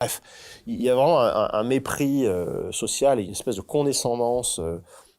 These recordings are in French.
Bref, il y a vraiment un mépris social et une espèce de condescendance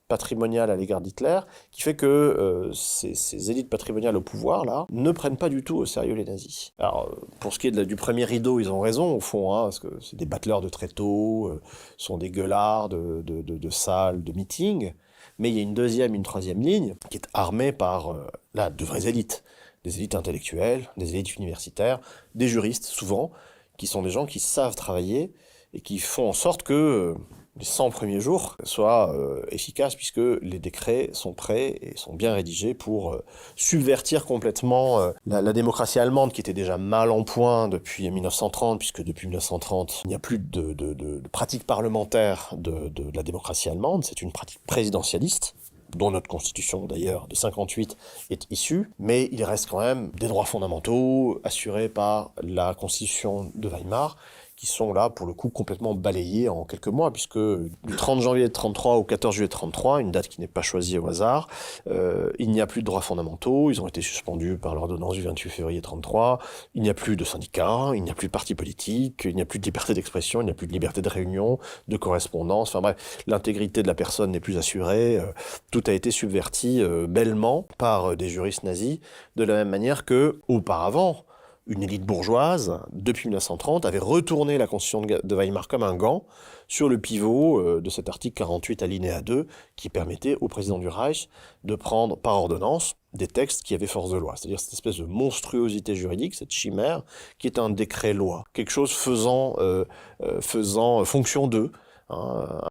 patrimoniale à l'égard d'Hitler qui fait que ces élites patrimoniales au pouvoir, là, ne prennent pas du tout au sérieux les nazis. Alors, pour ce qui est du premier rideau, ils ont raison, au fond, hein, parce que c'est des battleurs de tréteaux, sont des gueulards de salles, de meetings, mais il y a une deuxième, une troisième ligne qui est armée par, là, de vraies élites. Des élites intellectuelles, des élites universitaires, des juristes, souvent, qui sont des gens qui savent travailler et qui font en sorte que les 100 premiers jours soient efficaces puisque les décrets sont prêts et sont bien rédigés pour subvertir complètement la démocratie allemande qui était déjà mal en point depuis 1930, puisque depuis 1930, il n'y a plus de pratique parlementaire de la démocratie allemande, c'est une pratique présidentialiste dont notre constitution d'ailleurs de 58 est issue, mais il reste quand même des droits fondamentaux assurés par la constitution de Weimar, qui sont là, pour le coup, complètement balayés en quelques mois, puisque du 30 janvier 33 au 14 juillet 33, une date qui n'est pas choisie au hasard, il n'y a plus de droits fondamentaux, ils ont été suspendus par l'ordonnance du 28 février 33, il n'y a plus de syndicats, il n'y a plus de partis politiques, il n'y a plus de liberté d'expression, il n'y a plus de liberté de réunion, de correspondance, enfin bref, l'intégrité de la personne n'est plus assurée, tout a été subverti bellement par des juristes nazis, de la même manière que, auparavant, une élite bourgeoise, depuis 1930, avait retourné la constitution de Weimar comme un gant sur le pivot de cet article 48 alinéa 2 qui permettait au président du Reich de prendre par ordonnance des textes qui avaient force de loi. C'est-à-dire cette espèce de monstruosité juridique, cette chimère, qui est un décret-loi. Quelque chose faisant fonction d'eux, hein,